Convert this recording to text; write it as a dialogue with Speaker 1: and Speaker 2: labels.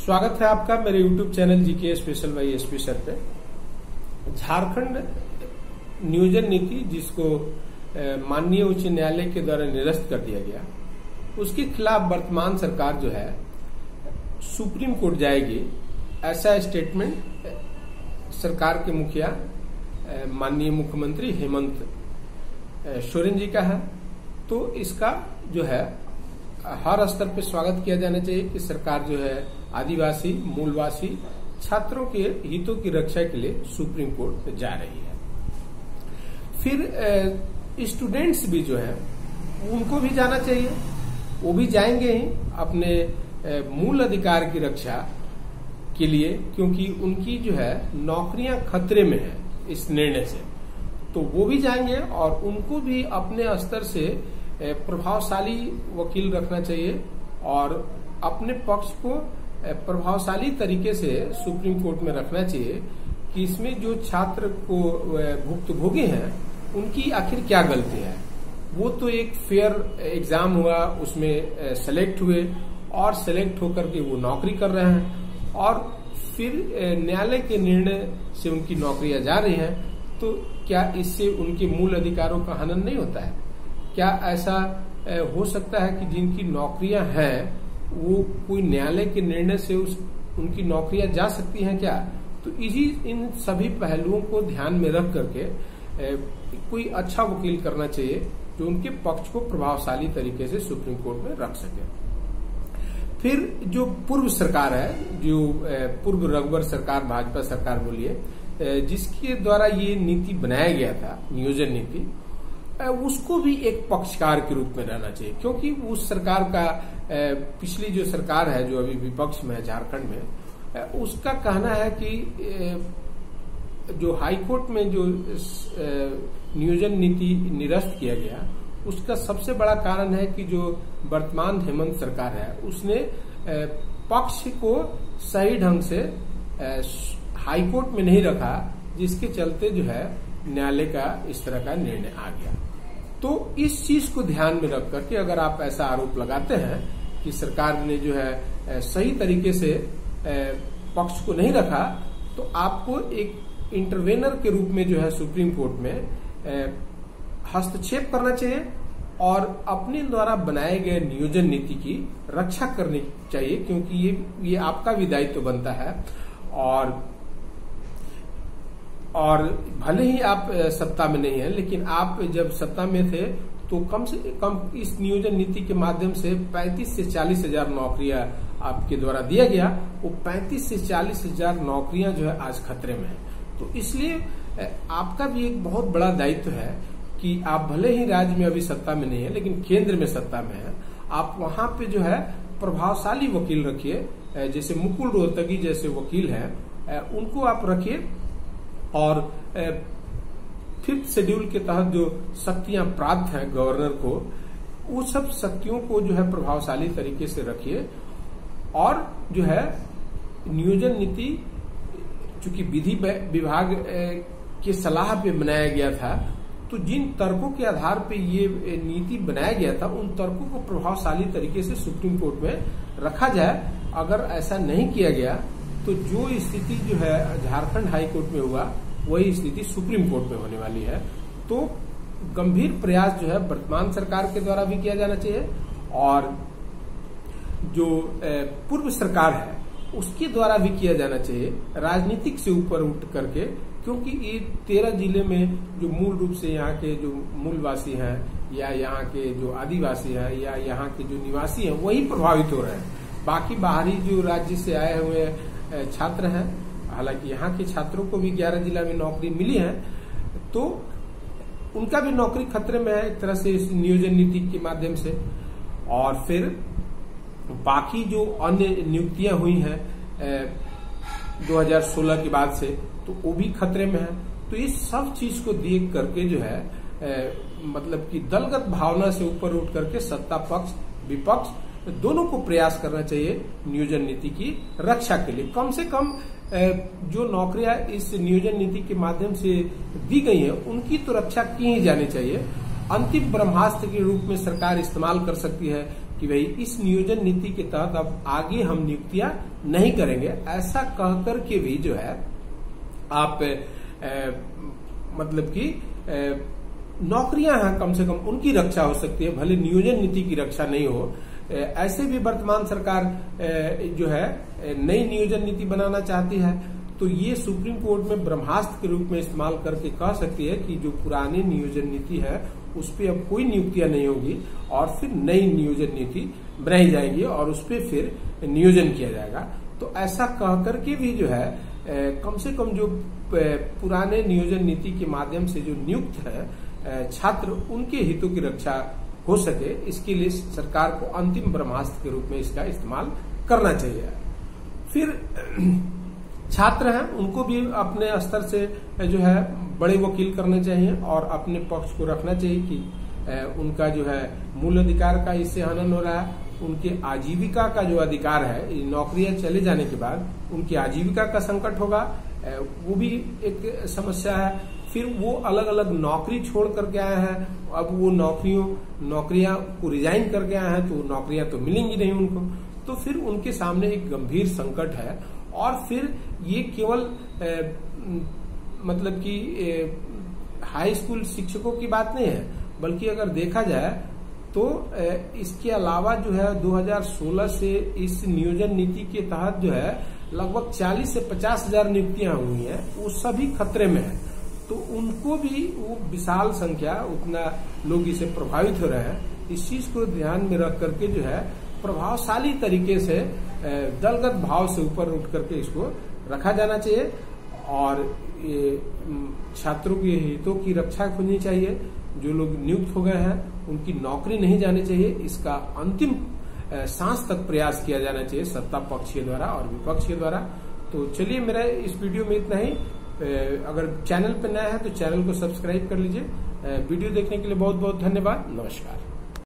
Speaker 1: स्वागत है आपका मेरे YouTube channel GK special by SP sir पे। झारखंड नियोजन नीति जिसको माननीय उच्च न्यायालय के द्वारा निरस्त कर दिया गया, उसके खिलाफ वर्तमान सरकार जो है सुप्रीम कोर्ट जाएगी, ऐसा स्टेटमेंट सरकार के मुखिया माननीय मुख्यमंत्री हेमंत सोरेन जी का है। तो इसका जो है हर स्तर पे स्वागत किया जाना चाहिए कि सरकार जो है आदिवासी मूलवासी छात्रों के हितों की रक्षा के लिए सुप्रीम कोर्ट जा रही है। फिर स्टूडेंट्स भी जो है उनको भी जाना चाहिए, वो भी जाएंगे ही अपने मूल अधिकार की रक्षा के लिए, क्योंकि उनकी जो है नौकरियां खतरे में है इस निर्णय से। तो वो भी जाएंगे और उनको भी अपने स्तर से प्रभावशाली वकील रखना चाहिए और अपने पक्ष को प्रभावशाली तरीके से सुप्रीम कोर्ट में रखना चाहिए कि इसमें जो छात्र को भुक्तभोगी हैं उनकी आखिर क्या गलती है। वो तो एक फेयर एग्जाम हुआ, उसमें सेलेक्ट हुए और सेलेक्ट होकर के वो नौकरी कर रहे हैं और फिर न्यायालय के निर्णय से उनकी नौकरियां जा रही हैं। तो क्या इससे उनके मूल अधिकारों का हनन नहीं होता है? क्या ऐसा हो सकता है कि जिनकी नौकरियां हैं वो कोई न्यायालय के निर्णय से उनकी नौकरियां जा सकती हैं क्या? तो इन सभी पहलुओं को ध्यान में रख करके कोई अच्छा वकील करना चाहिए जो उनके पक्ष को प्रभावशाली तरीके से सुप्रीम कोर्ट में रख सके। फिर जो पूर्व सरकार है, जो पूर्व रघुवर सरकार, भाजपा सरकार बोलिए, जिसके द्वारा ये नीति बनाया गया था, नियोजन नीति, उसको भी एक पक्षकार के रूप में रहना चाहिए, क्योंकि उस सरकार का पिछली जो सरकार है जो अभी विपक्ष में है झारखंड में, उसका कहना है कि जो हाईकोर्ट में जो नियोजन नीति निरस्त किया गया उसका सबसे बड़ा कारण है कि जो वर्तमान हेमंत सरकार है उसने पक्ष को सही ढंग से हाईकोर्ट में नहीं रखा, जिसके चलते जो है न्यायालय का इस तरह का निर्णय आ गया। तो इस चीज को ध्यान में रख करके अगर आप ऐसा आरोप लगाते हैं कि सरकार ने जो है सही तरीके से पक्ष को नहीं रखा, तो आपको एक इंटरवेनर के रूप में जो है सुप्रीम कोर्ट में हस्तक्षेप करना चाहिए और अपने द्वारा बनाए गए नियोजन नीति की रक्षा करनी चाहिए, क्योंकि ये आपका भी दायित्व बनता है। और भले ही आप सत्ता में नहीं है, लेकिन आप जब सत्ता में थे तो कम से कम इस नियोजन नीति के माध्यम से 35 से 40 हजार नौकरियां आपके द्वारा दिया गया। वो 35 से 40 हजार नौकरियां जो है आज खतरे में है। तो इसलिए आपका भी एक बहुत बड़ा दायित्व है कि आप भले ही राज्य में अभी सत्ता में नहीं है, लेकिन केंद्र में सत्ता में है, आप वहां पे जो है प्रभावशाली वकील रखिए। जैसे मुकुल रोहतगी जैसे वकील हैं, उनको आप रखिए और 5th शेड्यूल के तहत जो शक्तियां प्राप्त हैं गवर्नर को, वो सब शक्तियों को जो है प्रभावशाली तरीके से रखिए। और जो है नियोजन नीति चूंकि विधि विभाग के सलाह पे बनाया गया था, तो जिन तर्कों के आधार पे ये नीति बनाया गया था उन तर्कों को प्रभावशाली तरीके से सुप्रीम कोर्ट में रखा जाए। अगर ऐसा नहीं किया गया तो जो स्थिति जो है झारखंड हाई कोर्ट में हुआ वही स्थिति सुप्रीम कोर्ट में होने वाली है। तो गंभीर प्रयास जो है वर्तमान सरकार के द्वारा भी किया जाना चाहिए और जो पूर्व सरकार है उसके द्वारा भी किया जाना चाहिए, राजनीतिक से ऊपर उठ करके, क्योंकि ये 13 जिले में जो मूल रूप से यहाँ के जो मूलवासी हैं या यहाँ के जो आदिवासी हैं या यहाँ के जो निवासी हैं वही प्रभावित हो रहे हैं। बाकी बाहरी जो राज्य से आए हुए छात्र हैं, हालांकि यहाँ के छात्रों को भी 11 जिला में नौकरी मिली है, तो उनका भी नौकरी खतरे में है एक तरह से इस नियोजन नीति के माध्यम से। और फिर बाकी जो अन्य नियुक्तियां हुई हैं 2016 के बाद से, तो वो भी खतरे में है। तो इस सब चीज को देख करके जो है मतलब कि दलगत भावना से ऊपर उठ करके सत्ता पक्ष विपक्ष दोनों को प्रयास करना चाहिए नियोजन नीति की रक्षा के लिए। कम से कम जो नौकरियां इस नियोजन नीति के माध्यम से दी गई हैं उनकी तो रक्षा की ही जानी चाहिए। अंतिम ब्रह्मास्त्र के रूप में सरकार इस्तेमाल कर सकती है कि भाई इस नियोजन नीति के तहत अब आगे हम नियुक्तियां नहीं करेंगे, ऐसा कह करके भी जो है आप मतलब कि नौकरियां हैं कम से कम उनकी रक्षा हो सकती है, भले नियोजन नीति की रक्षा नहीं हो। ऐसे भी वर्तमान सरकार जो है नई नियोजन नीति बनाना चाहती है, तो ये सुप्रीम कोर्ट में ब्रह्मास्त्र के रूप में इस्तेमाल करके कह सकती है कि जो पुरानी नियोजन नीति है उस पर अब कोई नियुक्तियां नहीं होगी और फिर नई नियोजन नीति बनाई जाएगी और उस पर फिर नियोजन किया जाएगा। तो ऐसा कह करके भी जो है कम से कम जो पुराने नियोजन नीति के माध्यम से जो नियुक्त है छात्र, उनके हितों की रक्षा हो सके, इसके लिए सरकार को अंतिम ब्रह्मास्त्र के रूप में इसका इस्तेमाल करना चाहिए। फिर छात्र हैं, उनको भी अपने स्तर से जो है बड़े वकील करने चाहिए और अपने पक्ष को रखना चाहिए कि उनका जो है मूल अधिकार का इससे हनन हो रहा है, उनके आजीविका का जो अधिकार है, नौकरियां चले जाने के बाद उनकी आजीविका का संकट होगा, वो भी एक समस्या है। फिर वो अलग अलग नौकरी छोड़ करके आए हैं, अब वो नौकरियां को रिजाइन करके आए हैं, तो नौकरियां तो मिलेंगी नहीं उनको, तो फिर उनके सामने एक गंभीर संकट है। और फिर ये केवल मतलब कि हाई स्कूल शिक्षकों की बात नहीं है, बल्कि अगर देखा जाए तो इसके अलावा जो है 2016 से इस नियोजन नीति के तहत जो है लगभग 40 से 50 हजार नियुक्तियां हुई हैं, वो सभी खतरे में है। तो उनको भी वो विशाल संख्या, उतना लोग इसे प्रभावित हो रहे हैं। इस चीज को ध्यान में रख करके जो है प्रभावशाली तरीके से दलगत भाव से ऊपर उठ करके इसको रखा जाना चाहिए और ये छात्रों के हितों की रक्षा होनी चाहिए। जो लोग नियुक्त हो गए हैं उनकी नौकरी नहीं जानी चाहिए, इसका अंतिम सांस तक प्रयास किया जाना चाहिए सत्ता पक्ष के द्वारा और विपक्ष के द्वारा। तो चलिए, मेरा इस वीडियो में इतना ही। अगर चैनल पर नया है तो चैनल को सब्सक्राइब कर लीजिए। वीडियो देखने के लिए बहुत बहुत धन्यवाद। नमस्कार।